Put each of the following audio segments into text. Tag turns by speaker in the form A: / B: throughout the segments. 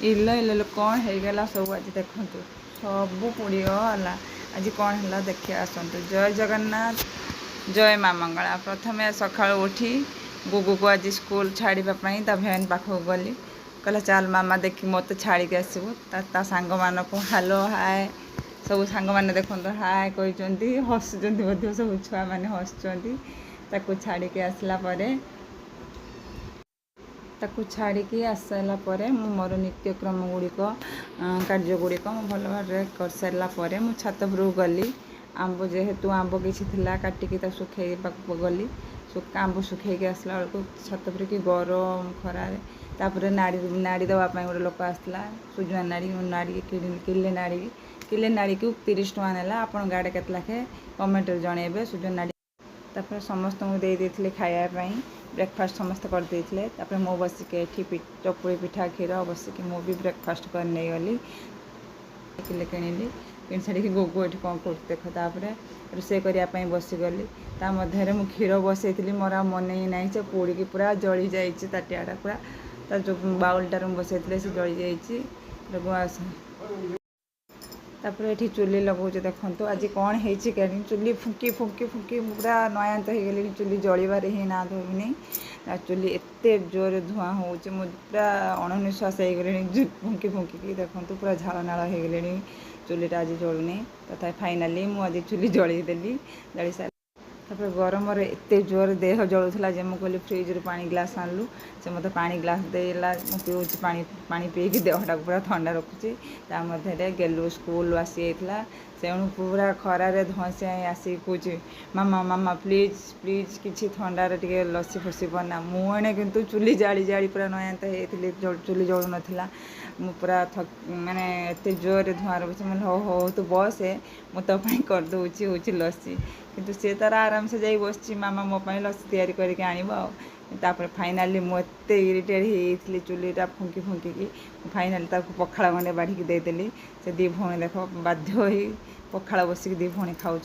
A: इल इल कौन होगला सब आज देखु सब पोड़गला आज कौन है देखिए आसतु जय जगन्नाथ जय माँ मंगला। प्रथम सका उठी गुगु को आज स्कूल छाड़ापी भैन पाखक गली कहला चल मामा देखी मत छाड़ी आसबू सांग मान को हालो हाय सब सांग मैंने देखते हाय कहते हसुँच सब छुआ मैंने हसुँच छाड़ी आसला ताकू छाड़ी आसला मोर नित्यक्रम गुड़िक कार्यगुड़िक भल भाव कर सारापर मु छात उपरକୁ गली आंब जेहेतु आंब किसी काटिकी सुखेबा गली आंब सुखेक आसला बेलू छात उपर कि गरम खरार तापर नाड़ी देवाई गोटे लोक आसला सुजुआ नाड़ी किले नाड़ी को 30 टଙ୍କା नेला आपण गाड़े केते लाखे कमेंट जनइबे सुजुआ नाड़ी तापर समस्त को दे देथिले खायापाई ब्रेकफास्ट समस्त कर देथिले तापर मो बसिके एठी चकुड़ी पिठा क्षीर बसिके मो भी ब्रेकफास्ट कर नहीं गली किले किणिली किण छाड़ी गोगो एठी कौन कर देख तापर रोषे करने बसीगली ता मध्य मु क्षीर बसई मोर मन ही ना से पोड़ी की पूरा जली जाइए ताटियाटा पूरा ता जो बाउलटार बसई से जली जाइए तापर ये चुली लगौचे देखो आज कौन है चुली फुंकी फुंकी फुंकी पूरा नयांत हो गली चुली जलिबार ही ना धोनी चुली एत जोर धुआं हो पूरा अणनिश्वास हो गले फुंकी फुंकी देखो पूरा झाल नाल हो गले चुलीटा आज जलुनी तथा फाइनाली मुझे चुली जलईदेली जली सार तापर गरम एत जोर देह जलूला जे मुझे फ्रिज रू पानी ग्लास आणलु से मत पानी ग्लास देला पीऊँ पानी पीकी देहटा पूरा ठंडा रखुची मध्य गेलु स्कूल आसी से पूरा खरारे धसी आसिक कौच मामा मामा प्लीज प्लीज किसी ठंडार टे लसी फसी बना मुझे किंतु चुली जाली जाली पूरा नयांत हो चुली जलु नाला पूरा माने एत जोर धुआं रोचे मैंने हो तू बस मु तो करदे हूँ लसी किंतु सी तार आराम से जाई बस मामा मो लसी तैयारी करके आपर फाइनाली मुझे इरिटेड होती चुलीटा फुंकी फुंकी फाइनाली पखाड़ गंडे बाढ़ी देदेली से दी भौणी देख बाध्य हो पखाड़ बसिक दी भौणी खाऊँ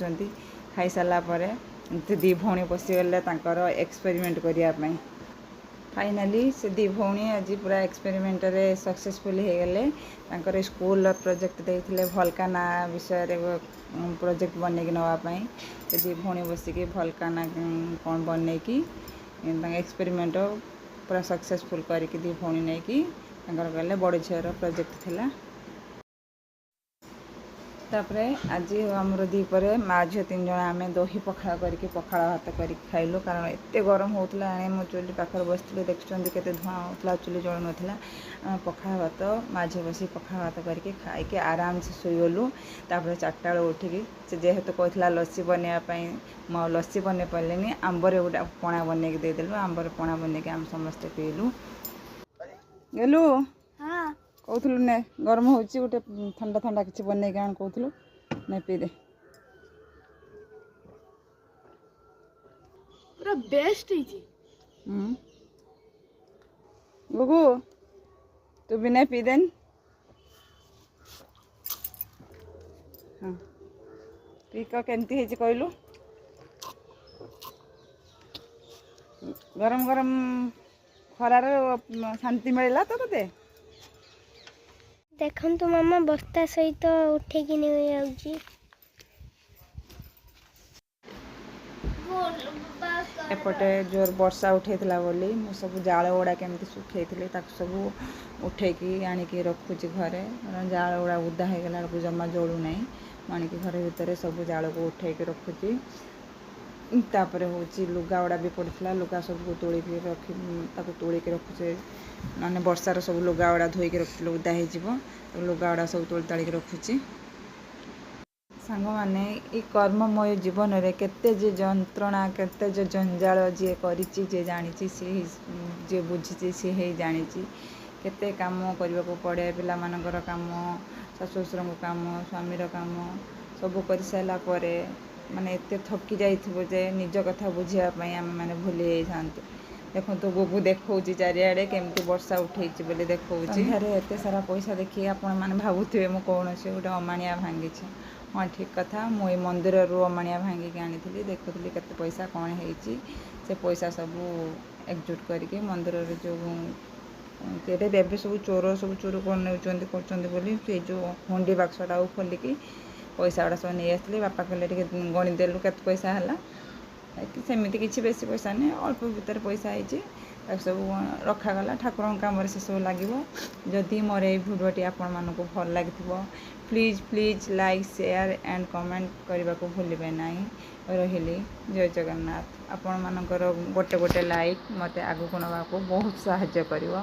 A: खाई सारापर दी भौणी पशिगले एक्सपेरिमेंट करने फाइनाली से दी भौणी आज पूरा एक्सपेरिमेंट रे सक्सेसफुल हो गले स्कूल प्रोजेक्ट देते भलकाना विषय प्रोजेक्ट बनई नापी से दी भौणी बसिक भलकाना कौन बनई एक्सपेरिमेंट पूरा सक्सेसफुल करके दी भौणी नहीं गले बड़ झीर प्रोजेक्ट थिला तापर आज आमर दीपर माँ झी 3 जन आम दही पखाड़ करके पखाड़ भात कर खाइलु कारण एत गरम होता मो चुली पाखे बसते देखुं के धुआं होता चुली जलु नाला पखाड़ भात माँ झी बस पखाड़ भात करके खाई आराम से शोगलु तापर 4टा बेलू उठिकी से जेहेतु कहला लस्सी बनवाई मु लस्सी बन पारे आंबर गोटे पणा बनई देदेलु आंबर पणा बनई आम समस्ते पीलु गेलु कहूलु ने गरम हो गोटे ठंडा ठंडा किसी बनई कहूलु ने पी दे
B: पूरा बेस्ट
A: गुगु तू भी नहीं पी देन हाँ पीक केमती कहलु गरम गरम खरार शांति मिलला तो ते
B: देखु मामा बस्ता सहित उठेकी नहीं आउची
A: एपटे जोर वर्षा उठेला बोली मु सब जाल गुड़ा केमती सुखे सब उठेकी आनिकी रखुची घरे जाल गुड़ा उदा हो गला जमा जलू ना आनिकी घर भितर सब जाल को उठेकी रखुची तापर हूँ लुगा गुड़ा भी पड़ता लुगा सब तोलिकी रखी तोलिकी रखुचे ना वर्षार सब लुगा गुड़ा धोईकी रखी उदा हो लुगा गुड़ा सब तोली तालिकी रखुची सांग माने ई कर्ममय जीवन रे केते जे जंत्रणा केते जे जंजाल जे करिछि जे जानिछि से जे बुझिछि से हे जानिछि केते काम करबा को पड़े पिला मानकर काम सासु ससुर काम स्वामीर काम सब कर सारा पर माने एते थकी जाइथिबो जे निज कथा बुझियापाई आम मैंने भूली जाइथांतु देखो तो गोगु देखा चारिड़े केमती वर्षा उठे बोले देखा एत सारा पैसा देखिए आपण मैंने भावुवे मुझे कौन से गोटे अमाणिया भांगी हाँ ठीक कथा मुझे मंदिर रू अमाणिया भांगिकी आनी देखुली केते पैसा कौन है से पैसा सब एकजुट करके मंदिर जो ଏଇଟା ଏବେ ସବୁ ଚୋର ଚୋରି କରୁଛନ୍ତି ବୋଲି ସେଇ ଯେଉଁ ହୁଣ୍ଡି ବାକ୍ସଟାକୁ ଖୋଲିକି ପଇସା ଗୁଡ଼ା ସବୁ ନେଇ ଆସିଥିଲେ। ବାପା କହିଲେ ଟିକେ ଗଣିଦେଲୁ କେତେ ପଇସା ହେଲା। ସେମିତି କିଛି ବେଶୀ ପଇସା ନାହିଁ, ଅଳ୍ପ ଭିତରେ ପଇସା ହେଇଛି। ତାକୁ ସବୁ ରଖାଗଲା, ଠାକୁରଙ୍କ କାମରେ ସେସବୁ ଲାଗିବ। ଯଦି ମୋର ଏଇ ଭିଡ଼ିଓଟି ଆପଣମାନଙ୍କୁ ଭଲ ଲାଗିଥିବ please like share and comment କରିବାକୁ ଭୁଲିବେ ନାହିଁ। ରହିଲି, ଜୟ ଜଗନ୍ନାଥ। ଆପଣମାନଙ୍କର ଗୋଟେ ଲାଇକ୍ ମୋତେ ଆଗକୁ ନେବାକୁ ବହୁତ ସାହାଯ୍ୟ କରିବ।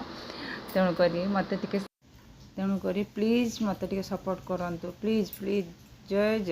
A: ତେଣୁକରି ପ୍ଲିଜ୍ ମୋତେ ଟିକେ ସପୋର୍ଟ କରନ୍ତୁ। ପ୍ଲିଜ୍ ଜୟ ଜଗନ୍ନାଥ।